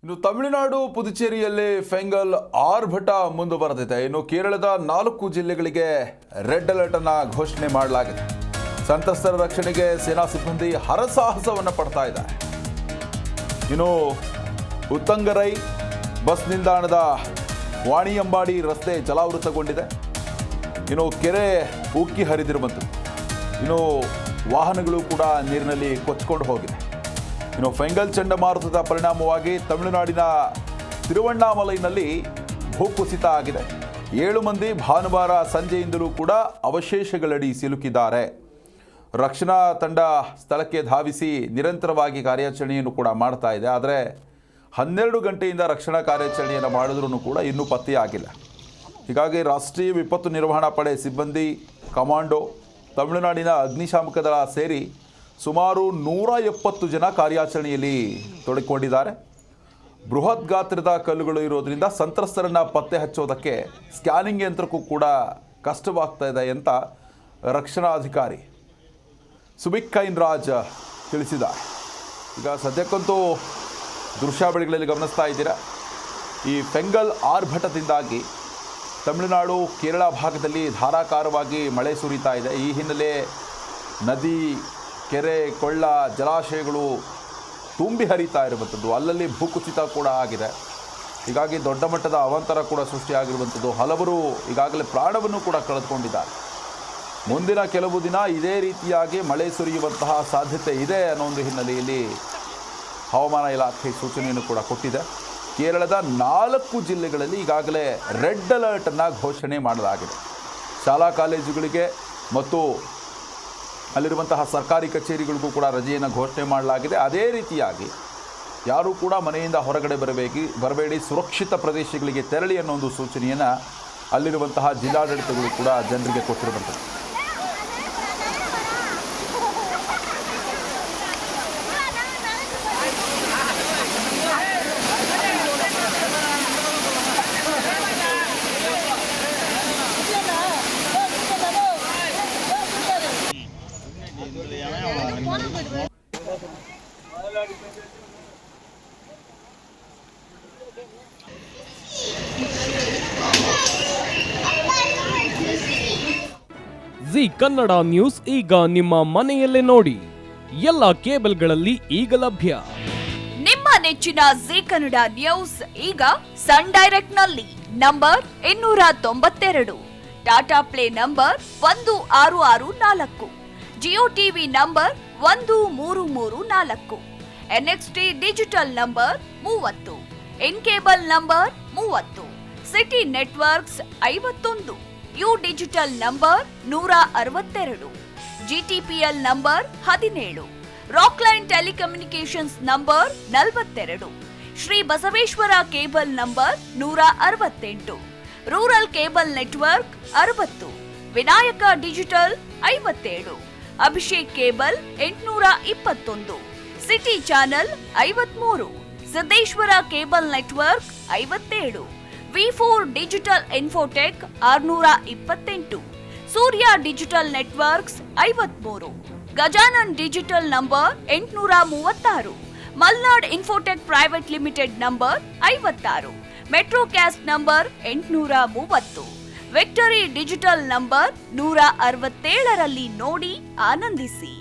ಇನ್ನು ತಮಿಳುನಾಡು ಪುದುಚೇರಿಯಲ್ಲಿ ಫೆಂಗಲ್ ಆರ್ಭಟ ಮುಂದುವರೆದಿದೆ. ಇನ್ನು ಕೇರಳದ 4 ಜಿಲ್ಲೆಗಳಿಗೆ ರೆಡ್ ಅಲರ್ಟ್ ಅನ್ನು ಘೋಷಣೆ ಮಾಡಲಾಗಿದೆ. ಸಂತ್ರಸ್ತರ ರಕ್ಷಣೆಗೆ ಸೇನಾ ಸಿಬ್ಬಂದಿ ಹರಸಾಹಸವನ್ನು ಪಡ್ತಾ ಇದ್ದಾರೆ. ಇನ್ನು ಉತ್ತಂಗರೈ ಬಸ್ ನಿಲ್ದಾಣದ ವಾಣಿಯಂಬಾಡಿ ರಸ್ತೆ ಜಲಾವೃತಗೊಂಡಿದೆ. ಇನ್ನು ಕೆರೆ ಉಕ್ಕಿ ಹರಿದಿರುವಂಥದ್ದು. ಇನ್ನು ವಾಹನಗಳು ಕೂಡ ನೀರಿನಲ್ಲಿ ಕೊಚ್ಚಿಕೊಂಡು ಹೋಗಿದೆ. ಇನ್ನು ಫೆಂಗಲ್ ಚಂಡಮಾರುತದ ಪರಿಣಾಮವಾಗಿ ತಮಿಳುನಾಡಿನ ತಿರುವಣ್ಣಾಮಲೈನಲ್ಲಿ ಭೂಕುಸಿತ ಆಗಿದೆ. 7 ಮಂದಿ ಭಾನುವಾರ ಸಂಜೆಯಿಂದಲೂ ಕೂಡ ಅವಶೇಷಗಳಡಿ ಸಿಲುಕಿದ್ದಾರೆ. ರಕ್ಷಣಾ ತಂಡ ಸ್ಥಳಕ್ಕೆ ಧಾವಿಸಿ ನಿರಂತರವಾಗಿ ಕಾರ್ಯಾಚರಣೆಯನ್ನು ಕೂಡ ಮಾಡ್ತಾ ಇದೆ. ಆದರೆ 12 ಗಂಟೆಯಿಂದ ರಕ್ಷಣಾ ಕಾರ್ಯಾಚರಣೆಯನ್ನು ಮಾಡಿದ್ರೂ ಕೂಡ ಇನ್ನೂ ಪತ್ತೆಯಾಗಿಲ್ಲ. ಹೀಗಾಗಿ ರಾಷ್ಟ್ರೀಯ ವಿಪತ್ತು ನಿರ್ವಹಣಾ ಪಡೆ ಸಿಬ್ಬಂದಿ, ಕಮಾಂಡೋ, ತಮಿಳುನಾಡಿನ ಅಗ್ನಿಶಾಮಕ ದಳ ಸೇರಿ ಸುಮಾರು 170 ಜನ ಕಾರ್ಯಾಚರಣೆಯಲ್ಲಿ ತೊಡಗಿಕೊಂಡಿದ್ದಾರೆ. ಬೃಹತ್ ಗಾತ್ರದ ಕಲ್ಲುಗಳು ಇರೋದ್ರಿಂದ ಸಂತ್ರಸ್ತರನ್ನು ಪತ್ತೆ ಹಚ್ಚೋದಕ್ಕೆ ಸ್ಕ್ಯಾನಿಂಗ್ ಯಂತ್ರಕ್ಕೂ ಕೂಡ ಕಷ್ಟವಾಗ್ತಾ ಇದೆ ಅಂತ ರಕ್ಷಣಾಧಿಕಾರಿ ಸುಬಿಕ್ಕೈನ್ ರಾಜ್ ತಿಳಿಸಿದ್ದಾರೆ. ಈಗ ಸದ್ಯಕ್ಕಂತೂ ದೃಶ್ಯಾವಳಿಗಳಲ್ಲಿ ಗಮನಿಸ್ತಾ ಇದ್ದೀರಾ, ಈ ಫೆಂಗಲ್ ಆರ್ಭಟದಿಂದಾಗಿ ತಮಿಳುನಾಡು ಕೇರಳ ಭಾಗದಲ್ಲಿ ಧಾರಾಕಾರವಾಗಿ ಮಳೆ ಸುರಿತಾ ಇದೆ. ಈ ಹಿನ್ನೆಲೆ ನದಿ, ಕೆರೆ, ಕೊಳ್ಳ, ಜಲಾಶಯಗಳು ತುಂಬಿ ಹರಿತಾ ಇರುವಂಥದ್ದು. ಅಲ್ಲಲ್ಲಿ ಭೂಕುಸಿತ ಕೂಡ ಆಗಿದೆ. ಹೀಗಾಗಿ ದೊಡ್ಡ ಮಟ್ಟದ ಅವಾಂತರ ಕೂಡ ಸೃಷ್ಟಿಯಾಗಿರುವಂಥದ್ದು. ಹಲವರು ಈಗಾಗಲೇ ಪ್ರಾಣವನ್ನು ಕೂಡ ಕಳೆದುಕೊಂಡಿದ್ದಾರೆ. ಮುಂದಿನ ಕೆಲವು ದಿನ ಇದೇ ರೀತಿಯಾಗಿ ಮಳೆ ಸುರಿಯುವಂತಹ ಸಾಧ್ಯತೆ ಇದೆ ಅನ್ನೋ ಒಂದು ಹಿನ್ನೆಲೆಯಲ್ಲಿ ಹವಾಮಾನ ಇಲಾಖೆ ಸೂಚನೆಯನ್ನು ಕೂಡ ಕೊಟ್ಟಿದೆ. ಕೇರಳದ 4 ಜಿಲ್ಲೆಗಳಲ್ಲಿ ಈಗಾಗಲೇ ರೆಡ್ ಅಲರ್ಟನ್ನು ಘೋಷಣೆ ಮಾಡಲಾಗಿದೆ. ಶಾಲಾ ಕಾಲೇಜುಗಳಿಗೆ ಮತ್ತು ಅಲ್ಲಿರುವಂತಹ ಸರ್ಕಾರಿ ಕಚೇರಿಗಳಿಗೂ ಕೂಡ ರಜೆಯನ್ನು ಘೋಷಣೆ ಮಾಡಲಾಗಿದೆ. ಅದೇ ರೀತಿಯಾಗಿ ಯಾರೂ ಕೂಡ ಮನೆಯಿಂದ ಹೊರಗಡೆ ಬರಬೇಡಿ, ಸುರಕ್ಷಿತ ಪ್ರದೇಶಗಳಿಗೆ ತೆರಳಿ ಅನ್ನೋ ಒಂದು ಸೂಚನೆಯನ್ನು ಅಲ್ಲಿರುವಂತಹ ಜಿಲ್ಲಾಡಳಿತಗಳು ಕೂಡ ಜನರಿಗೆ ಕೊಟ್ಟಿರುವಂಥದ್ದು. ಜಿ ಕನ್ನಡ ನ್ಯೂಸ್ ಈಗ ನಿಮ್ಮ ಮನೆಯಲ್ಲೇ ನೋಡಿ. ಎಲ್ಲ ಕೇಬಲ್ಗಳಲ್ಲಿ ಈಗ ಲಭ್ಯ. ನಿಮ್ಮ ನೆಚ್ಚಿನ ಜಿ ಕನ್ನಡ ನ್ಯೂಸ್ ಈಗ ಸನ್ ಡೈರೆಕ್ಟ್ ನಲ್ಲಿ number 292, Tata play number 1664, Jio TV number 1334, NXT digital number 30, in cable number 30, city networks 51, U digital number 162, GTPL number 17, Rockline telecommunications number 42, Shri Basaveshwara cable number 168, rural cable network 60, Vinayaka digital 57, Abhishek cable 821, city channel 53, Siddeshwara cable network 57, V4 digital Infotech 628, Surya digital networks 53, Gajanan digital number 836, Malnad Infotech Private Limited number 56, Metrocast number 830, Victory digital number 167ರಲ್ಲಿ ನೋಡಿ ಆನಂದಿಸಿ.